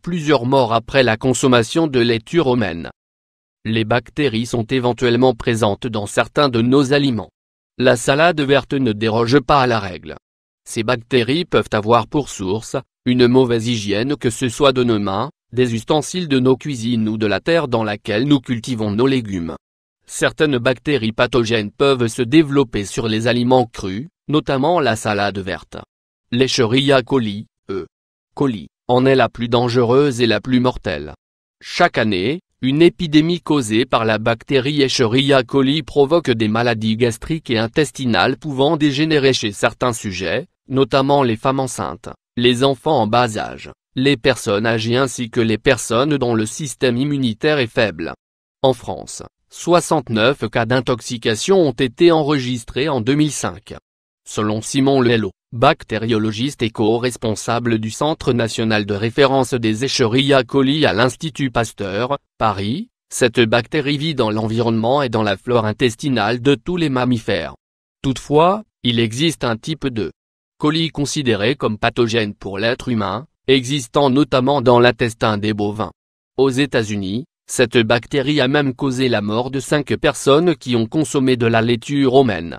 Plusieurs morts après la consommation de laitue romaine. Les bactéries sont éventuellement présentes dans certains de nos aliments. La salade verte ne déroge pas à la règle. Ces bactéries peuvent avoir pour source une mauvaise hygiène, que ce soit de nos mains, des ustensiles de nos cuisines ou de la terre dans laquelle nous cultivons nos légumes. Certaines bactéries pathogènes peuvent se développer sur les aliments crus, notamment la salade verte. L'Escherichia coli, E. coli, en est la plus dangereuse et la plus mortelle. Chaque année, une épidémie causée par la bactérie Escherichia coli provoque des maladies gastriques et intestinales pouvant dégénérer chez certains sujets, notamment les femmes enceintes, les enfants en bas âge, les personnes âgées ainsi que les personnes dont le système immunitaire est faible. En France, 69 cas d'intoxication ont été enregistrés en 2005. Selon Simon Lello, bactériologiste et co-responsable du Centre national de référence des Escherichia coli à l'Institut Pasteur, Paris, cette bactérie vit dans l'environnement et dans la flore intestinale de tous les mammifères. Toutefois, il existe un type de coli considéré comme pathogène pour l'être humain, existant notamment dans l'intestin des bovins. Aux États-Unis, cette bactérie a même causé la mort de 5 personnes qui ont consommé de la laitue romaine.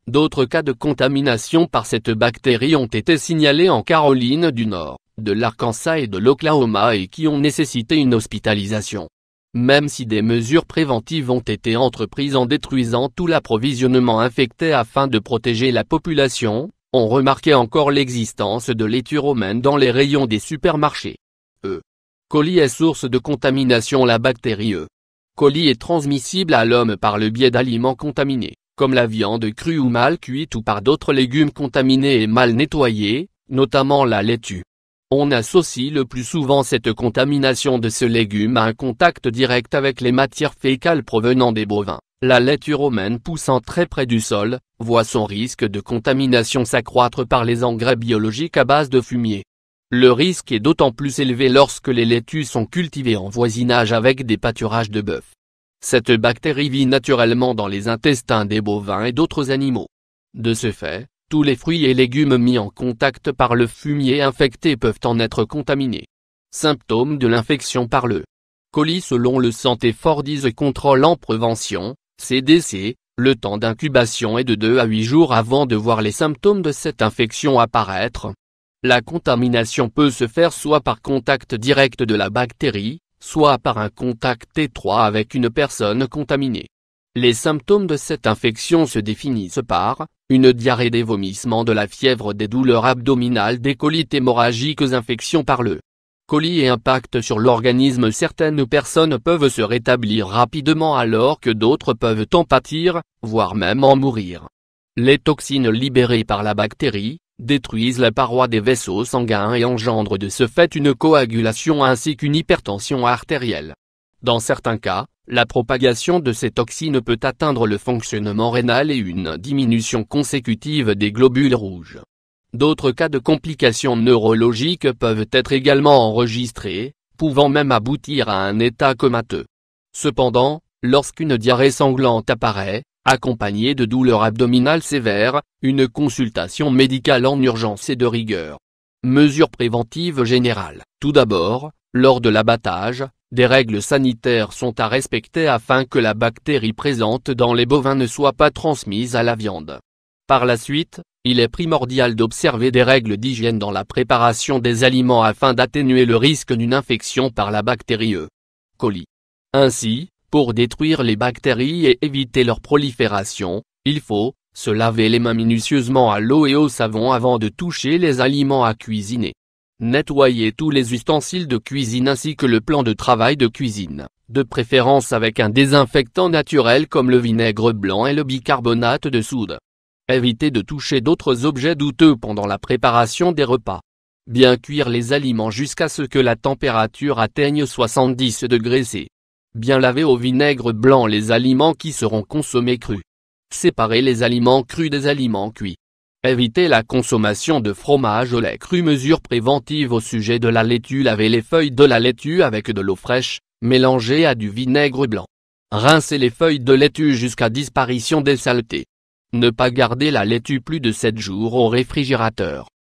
D'autres cas de contamination par cette bactérie ont été signalés en Caroline du Nord, de l'Arkansas et de l'Oklahoma et qui ont nécessité une hospitalisation. Même si des mesures préventives ont été entreprises en détruisant tout l'approvisionnement infecté afin de protéger la population, on remarquait encore l'existence de laitue romaine dans les rayons des supermarchés. E. coli est source de contamination. La bactérie E. coli est transmissible à l'homme par le biais d'aliments contaminés, comme la viande crue ou mal cuite ou par d'autres légumes contaminés et mal nettoyés, notamment la laitue. On associe le plus souvent cette contamination de ce légume à un contact direct avec les matières fécales provenant des bovins. La laitue romaine poussant très près du sol, voit son risque de contamination s'accroître par les engrais biologiques à base de fumier. Le risque est d'autant plus élevé lorsque les laitues sont cultivées en voisinage avec des pâturages de bœuf. Cette bactérie vit naturellement dans les intestins des bovins et d'autres animaux. De ce fait, tous les fruits et légumes mis en contact par le fumier infecté peuvent en être contaminés. Symptômes de l'infection par le coli. Selon le Santé for Disease Control en Prévention, CDC, le temps d'incubation est de 2 à 8 jours avant de voir les symptômes de cette infection apparaître. La contamination peut se faire soit par contact direct de la bactérie, soit par un contact étroit avec une personne contaminée. Les symptômes de cette infection se définissent par une diarrhée, des vomissements, de la fièvre, des douleurs abdominales, des colites hémorragiques, infections par le coli et impact sur l'organisme. Certaines personnes peuvent se rétablir rapidement alors que d'autres peuvent en pâtir, voire même en mourir. Les toxines libérées par la bactérie détruisent la paroi des vaisseaux sanguins et engendrent de ce fait une coagulation ainsi qu'une hypertension artérielle. Dans certains cas, la propagation de ces toxines peut atteindre le fonctionnement rénal et une diminution consécutive des globules rouges. D'autres cas de complications neurologiques peuvent être également enregistrés, pouvant même aboutir à un état comateux. Cependant, lorsqu'une diarrhée sanglante apparaît, accompagnée de douleurs abdominales sévères, une consultation médicale en urgence est de rigueur. Mesures préventives générales. Tout d'abord, lors de l'abattage, des règles sanitaires sont à respecter afin que la bactérie présente dans les bovins ne soit pas transmise à la viande. Par la suite, il est primordial d'observer des règles d'hygiène dans la préparation des aliments afin d'atténuer le risque d'une infection par la bactérie E. coli. Ainsi, pour détruire les bactéries et éviter leur prolifération, il faut se laver les mains minutieusement à l'eau et au savon avant de toucher les aliments à cuisiner. Nettoyer tous les ustensiles de cuisine ainsi que le plan de travail de cuisine, de préférence avec un désinfectant naturel comme le vinaigre blanc et le bicarbonate de soude. Éviter de toucher d'autres objets douteux pendant la préparation des repas. Bien cuire les aliments jusqu'à ce que la température atteigne 70 degrés C. Bien laver au vinaigre blanc les aliments qui seront consommés crus. Séparer les aliments crus des aliments cuits. Éviter la consommation de fromage au lait cru. Mesures préventives au sujet de la laitue. Laver les feuilles de la laitue avec de l'eau fraîche, mélangée à du vinaigre blanc. Rincer les feuilles de laitue jusqu'à disparition des saletés. Ne pas garder la laitue plus de 7 jours au réfrigérateur.